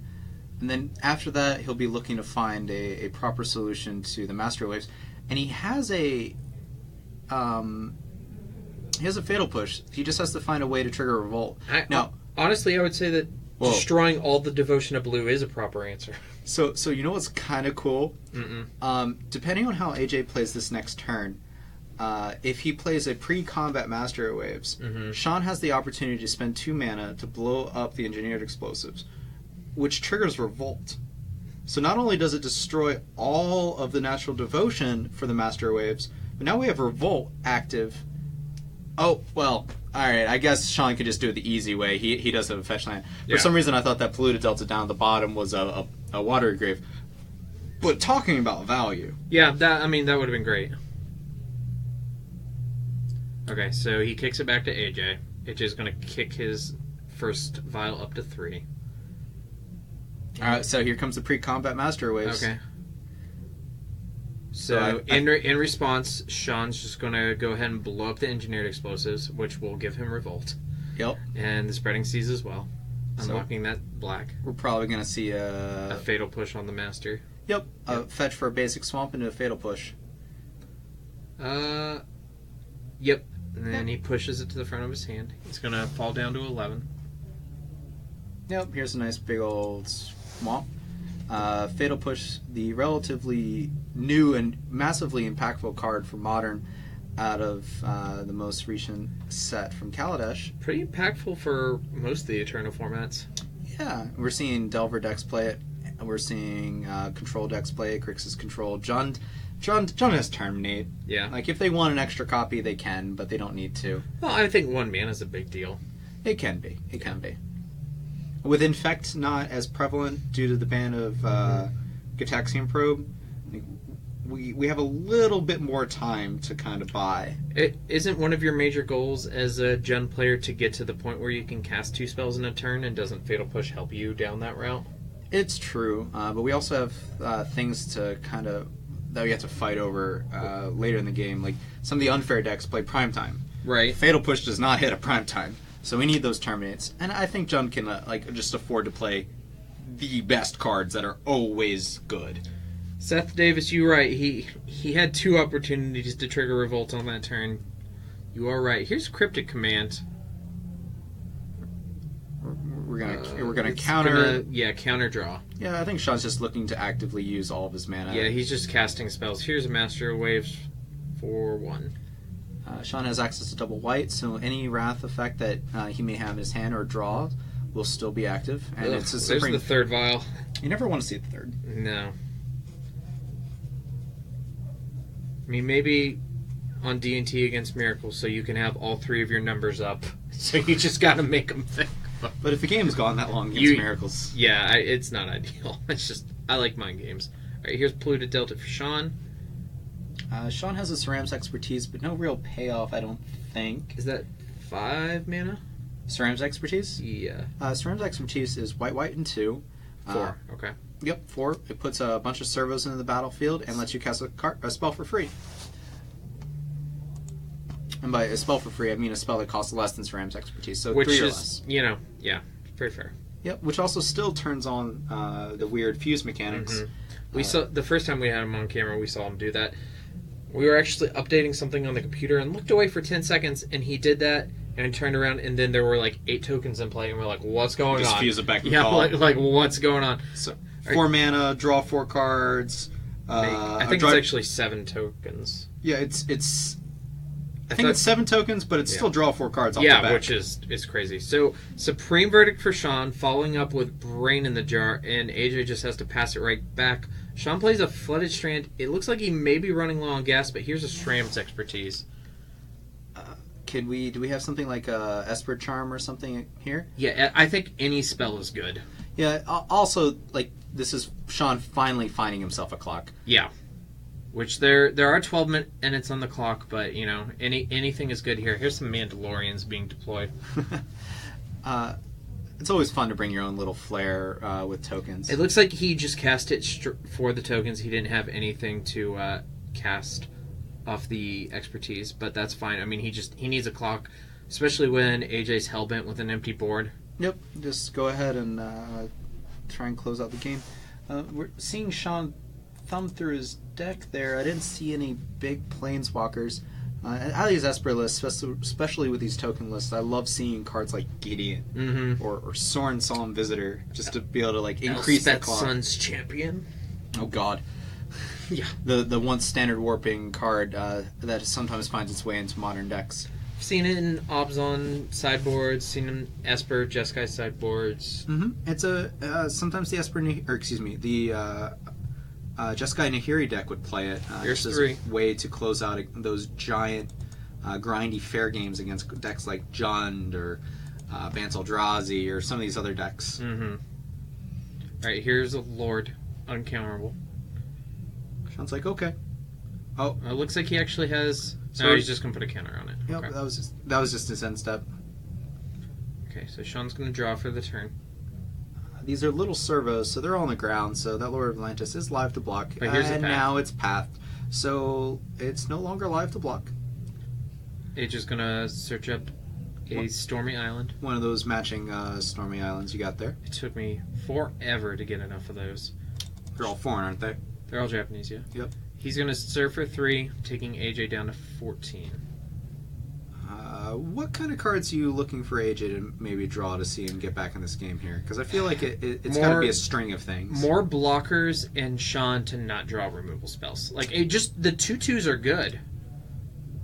And then after that, he'll be looking to find a proper solution to the Master Waves. And he has a fatal push. He just has to find a way to trigger a revolt. Honestly, I would say that destroying all the Devotion of Blue is a proper answer. So you know what's kind of cool? Depending on how AJ plays this next turn, if he plays a pre-combat Master Waves, Shawn has the opportunity to spend 2 mana to blow up the Engineered Explosives, which triggers Revolt. So not only does it destroy all of the natural devotion for the Master Waves, but now we have Revolt active. Oh, well, alright, I guess Shawn could just do it the easy way. He does have a fetch land. For some reason I thought that Polluted Delta down at the bottom was a Watery Grave. But talking about value... Yeah, that would have been great. Okay, so he kicks it back to AJ. AJ's going to kick his first vial up to 3. All right, so here comes the pre-combat master waves. Okay. So in response, Shawn's just going to go ahead and blow up the engineered explosives, which will give him revolt. Yep. And the spreading seas as well. Unlocking that black. We're probably going to see a fatal push on the master. Yep. A fetch for a basic swamp into a fatal push. Yep. And then he pushes it to the front of his hand. He's going to fall down to 11. Yep. Here's a nice big old swamp. Fatal Push, the relatively new and massively impactful card for Modern out of the most recent set from Kaladesh. Pretty impactful for most of the Eternal formats. Yeah, we're seeing Delver decks play it. We're seeing Control decks play it. Grixis Control. John has Terminate. Yeah. Like, if they want an extra copy, they can, but they don't need to. Well, I think 1 mana is a big deal. It can be. It can be. With Infect not as prevalent due to the ban of Gitaxian Probe, we have a little bit more time to kind of buy. It isn't one of your major goals as a Gen player to get to the point where you can cast 2 spells in a turn, and doesn't Fatal Push help you down that route? It's true, but we also have things to kind of that we have to fight over later in the game. Like, some of the unfair decks play Primetime. Right. Fatal Push does not hit a Primetime. So we need those Terminates. And I think Jun can just afford to play the best cards that are always good. Seth Davis, you're right. He had 2 opportunities to trigger Revolt on that turn. You are right. Here's Cryptic Command. We're gonna counter. Counter draw. Yeah, I think Sean's just looking to actively use all of his mana. Yeah, he's just casting spells. Here's a Master of Waves for 1. Shawn has access to double white, so any Wrath effect that he may have in his hand or draw will still be active. And it's a supreme. There's the 3rd vial. You never want to see the 3rd. No. I mean, maybe on D&T against Miracles, so you can have all 3 of your numbers up. So you just got to make them think. But if the game's gone that long against Miracles... Yeah, it's not ideal. It's just, I like mind games. Alright, here's Polluted Delta for Shawn. Shawn has a Ceramics Expertise, but no real payoff, I don't think. Is that 5 mana? Ceramics Expertise? Yeah. Ceramics Expertise is white, and 2. 4, okay. Yep, 4. It puts a bunch of servos into the battlefield and lets you cast a spell for free. And by a spell for free, I mean a spell that costs less than Ceramics Expertise, so which 3 or is, less. Yeah, very fair. Yep, which also still turns on the weird fuse mechanics. We saw the first time we had him on camera, we saw him do that. We were actually updating something on the computer and looked away for 10 seconds, and he did that, and turned around, and then there were like 8 tokens in play, and we're like, what's going on? Just fuse it back and yeah, call. like what's going on? So, 4 mana, draw 4 cards. I think it's actually 7 tokens. Yeah, it's. I think it's 7 tokens, but it's still draw 4 cards off the back. Which is crazy. So, Supreme Verdict for Shawn, following up with Brain in the Jar, and AJ just has to pass it right back. Shawn plays a Flooded Strand. It looks like he may be running low on gas, but here's a Shram's Expertise. Do we have something like a Esper Charm or something here? Yeah, I think any spell is good. Yeah, also, like, this is Shawn finally finding himself a Klock. Yeah. Which there are 12 minutes on the clock, but, you know, anything is good here. Here's some Mandalorians being deployed. It's always fun to bring your own little flair with tokens. It looks like he just cast it for the tokens. He didn't have anything to cast off the expertise, but that's fine. I mean, he needs a clock, especially when AJ's hellbent with an empty board. Yep, just go ahead and try and close out the game. We're seeing Shawn thumb through his deck there. I didn't see any big planeswalkers. Out of these Esper lists, especially with these token lists, I love seeing cards like Gideon or Sorin Solemn Visitor, just to be able to like increase that clock. Sun's Champion. Oh God. Yeah. The once standard warping card that sometimes finds its way into modern decks. I've seen it in Obzon sideboards, seen it in Esper, Jeskai sideboards. It's sometimes the Esper, the Jeskai Nahiri deck would play it. Here's just 3. as a way to close out those giant, grindy fair games against decks like Jund or Bance Eldrazi or some of these other decks. Alright, here's a Lord. Uncounterable. Sounds like, okay. Oh. It looks like he actually has... So he's just going to put a counter on it. Yep, okay. that was just his end step. Okay, so Shawn's going to draw for the turn. These are little servos, so they're all on the ground. So that Lord of Atlantis is live to block, But here's and the path. now it's pathed. So it's no longer live to block. Age is gonna search up a stormy island. One of those matching stormy islands you got there. It took me forever to get enough of those. They're all foreign, aren't they? They're all Japanese, yeah. Yep. He's gonna surf for 3, taking AJ down to 14. What kind of cards are you looking for AJ to maybe draw to see him get back in this game here? Because I feel like it's got to be a string of things. More blockers and Shawn to not draw removal spells. Like, just the 2/2s are good.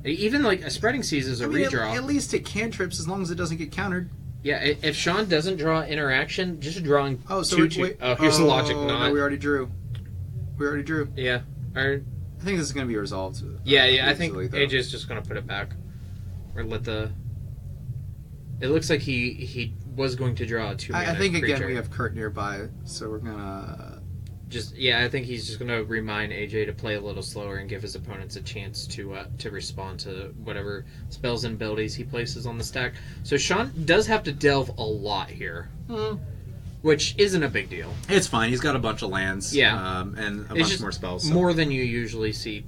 Even like a Spreading Seas is a redraw. At least it cantrips as long as it doesn't get countered. Yeah, if Shawn doesn't draw interaction, just drawing Oh, so 2/2. wait. Oh, here's the logic. No, Not. we already drew. Yeah. Or, I think this is going to be resolved. yeah. I think easily, though. AJ's just gonna put it back, or let the. It looks like he was going to draw a 2-mana I think creature. again we have Kurt nearby, so we're gonna. I think he's just gonna remind AJ to play a little slower and give his opponents a chance to respond to whatever spells and abilities he places on the stack. So Shawn does have to delve a lot here, which isn't a big deal. It's fine. He's got a bunch of lands. Yeah. And a It's bunch just more spells. So. more than you usually see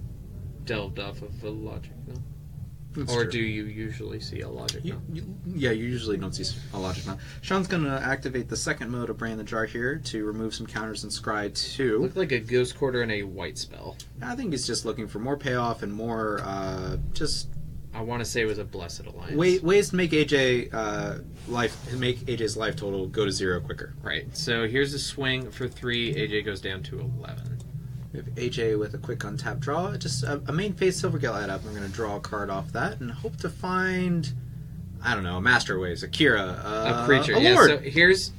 delved off of a logic, no? That's Or true. do you usually see a logic, no? You usually don't see a logic now. Sean's going to activate the second mode of Brand the Jar here to remove some counters and scry 2. Looked like a Ghost Quarter and a white spell. I think he's just looking for more payoff and more just I want to say it was a Blessed Alliance. ways to make AJ's life total go to 0 quicker. Right, so here's a swing for 3. AJ goes down to 11. We have AJ with a quick untap draw. Just a main phase Silvergale add-up. We're going to draw a card off that and hope to find, I don't know, a Master Waves, a Kira, A creature, a yeah. Lord. So here's.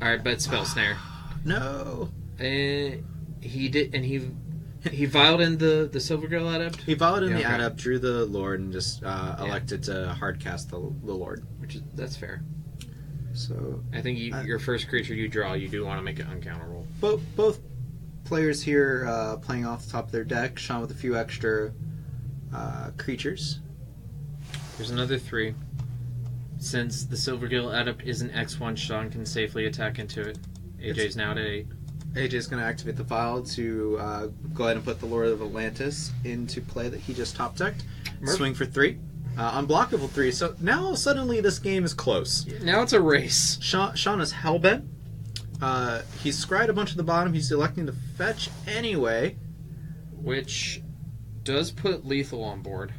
Alright, but Spell Snare. No. He did, and he vialed in the Silvergirl Adept, He followed in Yeah, the okay. adept, drew the Lord, and just elected to hardcast the Lord. which is that's fair. So I think your first creature you draw, you do want to make it uncounterable. both players here playing off the top of their deck. Shawn with a few extra creatures. There's another 3. Since the Silvergill Adept is an X1, Shawn can safely attack into it. AJ's now at 8. AJ's going to activate the file to go ahead and put the Lord of Atlantis into play that he just top decked. Swing for 3. Unblockable 3. So now suddenly this game is close. Now it's a race. Shawn is hellbent. He's scryed a bunch at the bottom. He's electing to fetch anyway. Which does put lethal on board.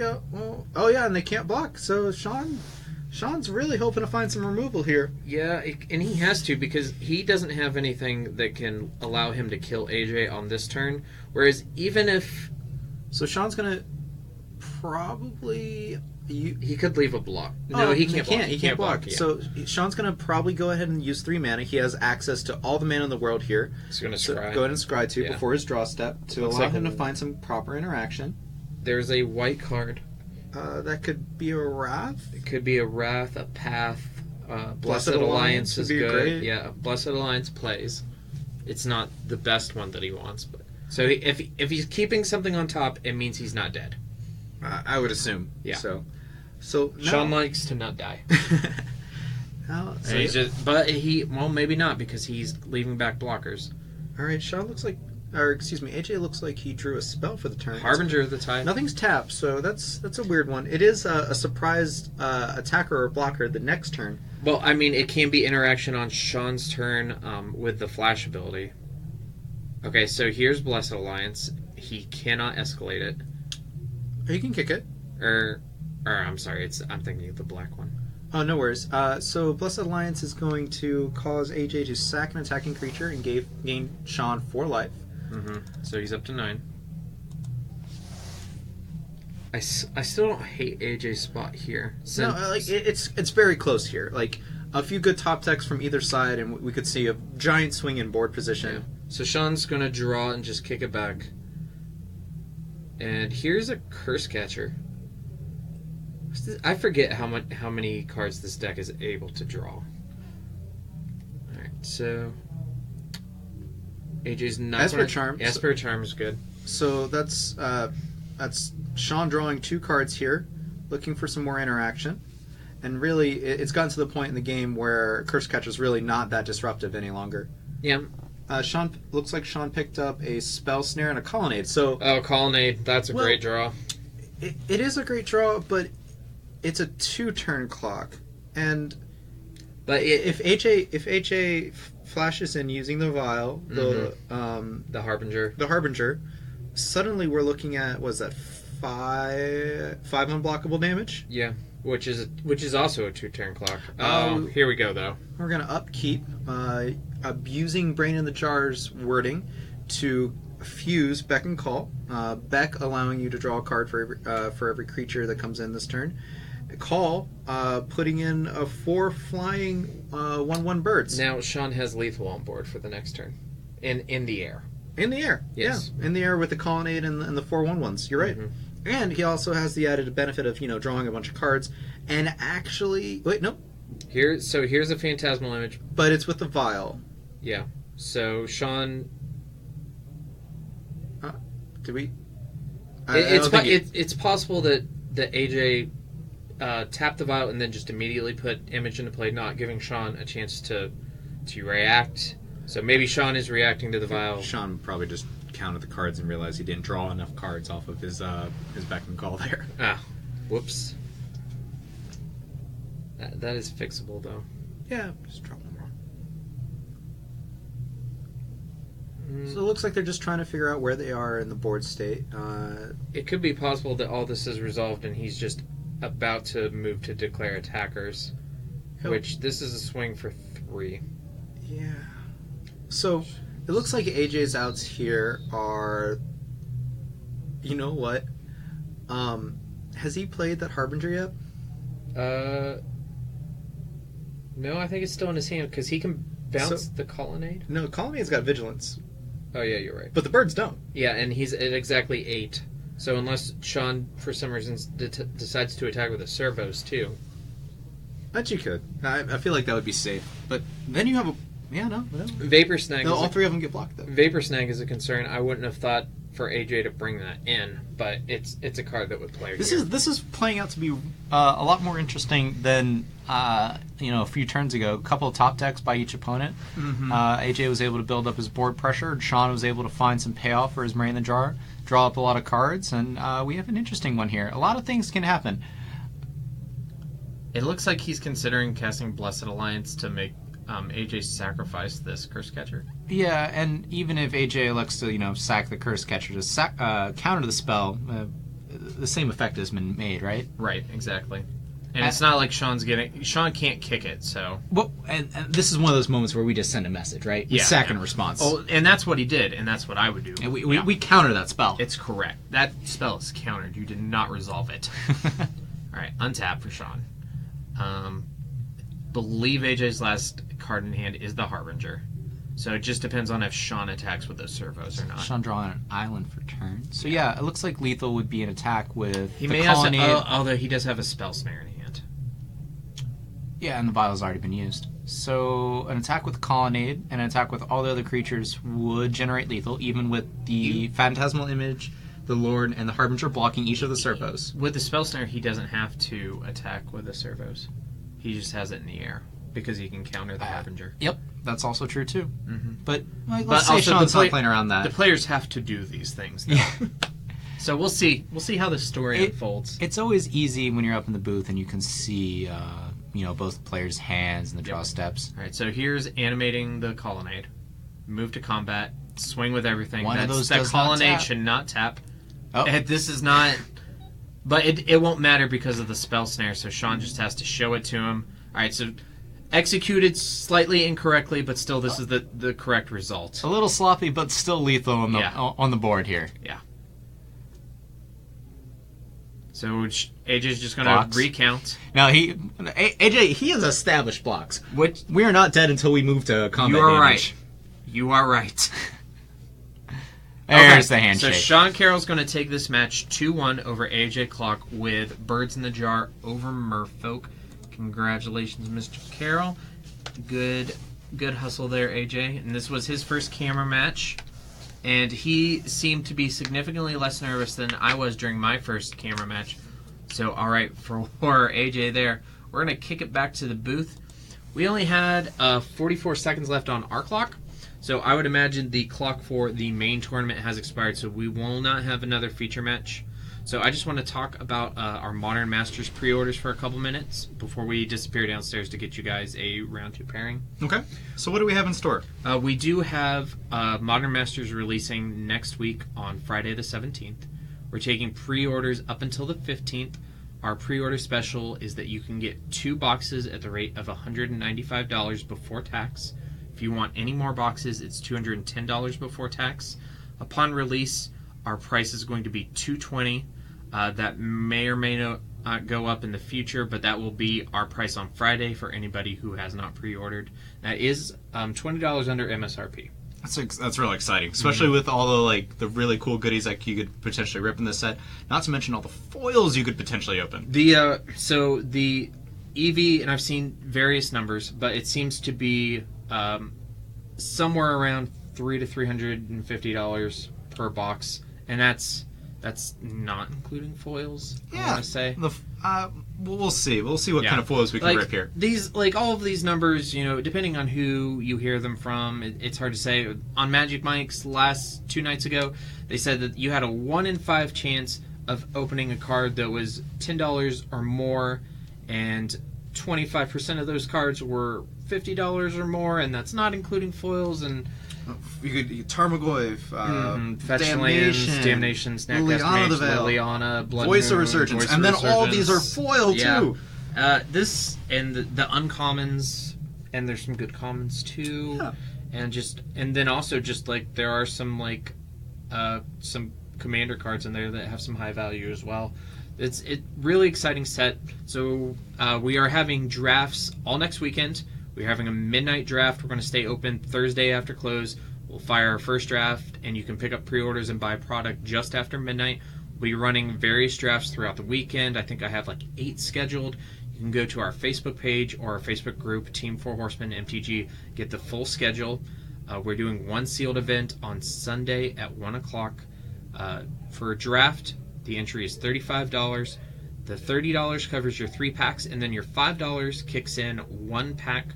Yeah, well, oh yeah, and they can't block. So Shawn's really hoping to find some removal here. Yeah, and he has to because he doesn't have anything that can allow him to kill AJ on this turn. Whereas even if So Shawn's gonna probably he could leave a block. No, he can't block. He can't block. Yeah. So Shawn's gonna probably go ahead and use 3 mana. He has access to all the mana in the world here. he's gonna So scry. go ahead and scry 2 Yeah. before his draw step to Looks allow like him a- to find some proper interaction. There's a white card. That could be a Wrath. It could be a Wrath, a Path. Blessed Blessed Alliance Alliance is would be good. great. Yeah, Blessed Alliance plays. It's not the best one that he wants, but so if he's keeping something on top, it means he's not dead. I would assume. Yeah. So now, Shawn likes to not die. now, so, And he's just, but maybe not because he's leaving back blockers. all right, Shawn looks like, or excuse me, AJ looks like he drew a spell for the turn. Harbinger of the Tide. Nothing's tapped, so that's a weird one. It is a surprised attacker or blocker the next turn. Well, I mean, it can be interaction on Shawn's turn with the flash ability. Okay, so here's Blessed Alliance. He cannot escalate it. You can kick it. Or I'm sorry, I'm thinking of the black one. Oh, no worries. So Blessed Alliance is going to cause AJ to sack an attacking creature and gain Shawn 4 life. Mm-hmm. So he's up to 9. I still don't hate AJ's spot here. No, it's very close here. Like a few good top decks from either side, and we could see a giant swing in board position. Yeah. So Shawn's gonna draw and just kick it back. And here's a Curse Catcher. I forget how many cards this deck is able to draw. All right, so AJ's not. Esper Charm. Esper Charm is good. So that's Shawn drawing 2 cards here, looking for some more interaction. And really, it's gotten to the point in the game where Curse Catcher's really not that disruptive any longer. Yeah. Sean looks like Sean picked up a Spell Snare and a Colonnade. So Colonnade, that's a great draw. It is a great draw, but it's a 2-turn clock. But if AJ flashes in using the vial, the Harbinger, suddenly we're looking at, was that 5 unblockable damage? Yeah, which is also a 2-turn clock. Here we go though. We're gonna upkeep, abusing Brain in the Jar's wording to fuse Beck and Call. Beck allowing you to draw a card for every creature that comes in this turn. Call, putting in 4 flying 1/1 birds. Now Shawn has lethal on board for the next turn, in the air. In the air, yes, yeah, in the air with the Colonnade and the 4/1/1s. You're right, and he also has the added benefit of drawing a bunch of cards and actually Here's a phantasmal image, but it's with the vial. Yeah, so Shawn. Did we? It's possible that AJ tapped the vial and then just immediately put image into play, not giving Shawn a chance to react. So maybe Shawn is reacting to the vial. Shawn probably just counted the cards and realized he didn't draw enough cards off of his Beck and Call there. Whoops. That is fixable though. Yeah, just drop them wrong. So it looks like they're just trying to figure out where they are in the board state. It could be possible that all this is resolved and he's just about to move to declare attackers, which this is a swing for 3. Yeah. So it looks like AJ's outs here are, you know what? Has he played that Harbinger yet? No, I think it's still in his hand because he can bounce the Colonnade. No, Colonnade's got Vigilance. Oh yeah, you're right. But the birds don't. Yeah, and he's at exactly 8. So unless Shawn, for some reason, decides to attack with a servos too. Bet you could. I feel like that would be safe. But then you have a... Yeah, no. Vapor Snag. No, all 3 of them get blocked, though. Vapor Snag is a concern. I wouldn't have thought for AJ to bring that in, but it's a card that would play here. This is playing out to be a lot more interesting than a few turns ago. A couple of top decks by each opponent. AJ was able to build up his board pressure, and Shawn was able to find some payoff for his Brain in the Jar, draw up a lot of cards, and we have an interesting one here. A lot of things can happen. It looks like he's considering casting Blessed Alliance to make AJ sacrifice this Curse Catcher. Yeah, and even if AJ elects to, sack the Curse Catcher to counter the spell, the same effect has been made, right? Right, exactly. And it's not like Shawn can't kick it, so... Well, and this is one of those moments where we just send a message, right? We sack in response. Oh, and that's what he did, and that's what I would do. And we counter that spell. It's correct. That spell is countered. You did not resolve it. Alright, untap for Shawn. Believe AJ's last card in hand is the Harbinger. So it just depends on if Shawn attacks with those servos or not. Shawn drawing an island for turn. So yeah, it looks like lethal would be an attack with he the may Colonnade. although he does have a Spell Snare in hand. Yeah, and the vial's already been used. So an attack with Colonnade and an attack with all the other creatures would generate lethal, even with the Phantasmal Image, the Lord, and the Harbinger blocking each of the servos. With the Spell Snare, he doesn't have to attack with the servos. He just has it in the air because he can counter the Harbinger. Yep, that's also true too. Mm-hmm. But let's say also Shawn's not playing around that. The players have to do these things. Though. Yeah. So we'll see. We'll see how the story unfolds. It's always easy when you're up in the booth and you can see, both players' hands and the draw steps. All right. So here's animating the Colonnade. Move to combat. Swing with everything. That Colonnade should not tap. Oh. This is not. But it won't matter because of the Spell Snare, so Shawn just has to show it to him. Alright, so executed slightly incorrectly, but still this is the correct result. A little sloppy, but still lethal on the board here. Yeah. So AJ's just going to recount. Now, AJ, he has established blocks. Which we are not dead until we move to combat. You are right. You are right. There's the handshake. So Shawn Carroll's going to take this match 2-1 over AJ Klock with Birds in the Jar over Merfolk. Congratulations, Mr. Carroll. Good hustle there, AJ. And this was his first camera match. And he seemed to be significantly less nervous than I was during my first camera match. So, all right, for AJ there. we're going to kick it back to the booth. We only had 44 seconds left on our clock, so I would imagine the clock for the main tournament has expired, so we will not have another feature match. So I just want to talk about our Modern Masters pre-orders for a couple minutes before we disappear downstairs to get you guys a round 2 pairing. Okay. So what do we have in store? We do have Modern Masters releasing next week on Friday the 17th. We're taking pre-orders up until the 15th. Our pre-order special is that you can get 2 boxes at the rate of $195 before tax. If you want any more boxes, it's $210 before tax. Upon release, our price is going to be $220. That may or may not go up in the future, but that will be our price on Friday for anybody who has not pre-ordered. That is $20 under MSRP. That's really exciting, especially with all the really cool goodies that you could potentially rip in this set. Not to mention all the foils you could potentially open. So the EV, and I've seen various numbers, but it seems to be somewhere around $300 to $350 per box, and that's not including foils. Yeah, I want to say. We'll see. We'll see what kind of foils we can rip here. These, all of these numbers, depending on who you hear them from, it's hard to say. On Magic Mike's last 2 nights ago, they said that you had a 1 in 5 chance of opening a card that was $10 or more, and 25% of those cards were $50 or more, and that's not including foils. And you could Tarmogoyf, Fetch Damnation, Snapcast Mage, Liliana, Blood Voice of Moon, Resurgence, Voice and of then all of these are foil too. This and the uncommons, and there's some good commons too, and then also there are some some commander cards in there that have some high value as well. It's really exciting set. So we are having drafts all next weekend. We're having a midnight draft. We're going to stay open Thursday after close. We'll fire our first draft, and you can pick up pre-orders and buy product just after midnight. We'll be running various drafts throughout the weekend. I think I have 8 scheduled. You can go to our Facebook page or our Facebook group, Team 4 Horsemen MTG, get the full schedule. We're doing one sealed event on Sunday at 1 o'clock. For a draft, the entry is $35. The $30 covers your 3 packs, and then your $5 kicks in 1 pack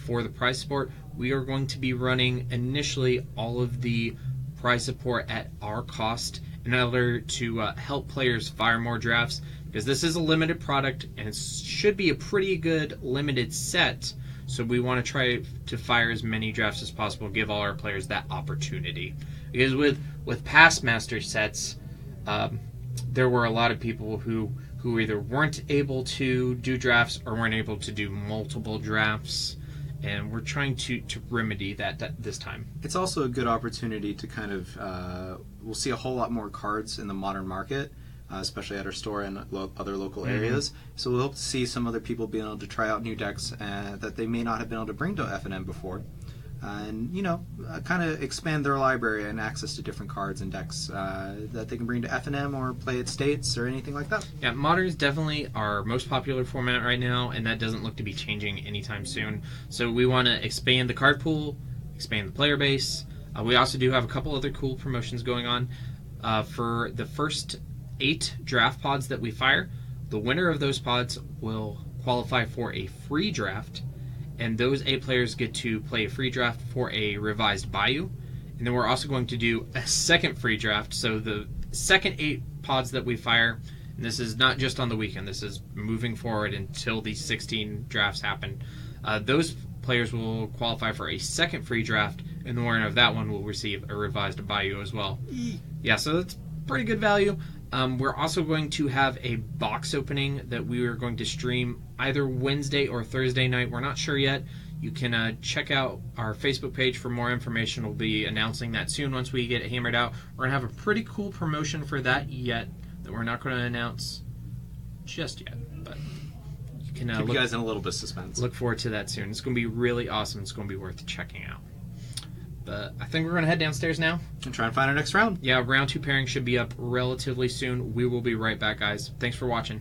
for the prize support. We are going to be running initially all of the prize support at our cost in order to help players fire more drafts, because this is a limited product and it should be a pretty good limited set. So we want to try to fire as many drafts as possible, give all our players that opportunity. Because with past master sets, there were a lot of people who either weren't able to do drafts or weren't able to do multiple drafts, and we're trying to remedy that this time. It's also a good opportunity to kind of we'll see a whole lot more cards in the modern market, especially at our store and other local areas. So we'll hope to see some other people being able to try out new decks that they may not have been able to bring to FNM before. And kind of expand their library and access to different cards and decks that they can bring to FNM or play at States or anything like that. Yeah, Modern is definitely our most popular format right now, and that doesn't look to be changing anytime soon. So we want to expand the card pool, expand the player base. We also do have a couple other cool promotions going on. For the first 8 draft pods that we fire, the winner of those pods will qualify for a free draft. And those 8 players get to play a free draft for a revised Bayou. And then we're also going to do a second free draft. So the second 8 pods that we fire, and this is not just on the weekend, this is moving forward until these 16 drafts happen. Those players will qualify for a second free draft, and the winner of that one will receive a revised Bayou as well. Yeah, so that's pretty good value. We're also going to have a box opening that we are going to stream either Wednesday or Thursday night. We're not sure yet. You can check out our Facebook page for more information. We'll be announcing that soon once we get it hammered out. We're going to have a pretty cool promotion for that yet that we're not going to announce just yet. But you can keep you guys in a little bit of suspense. Look forward to that soon. It's going to be really awesome. It's going to be worth checking out. But I think we're going to head downstairs now and try and find our next round. Yeah, round 2 pairing should be up relatively soon. We will be right back, guys. Thanks for watching.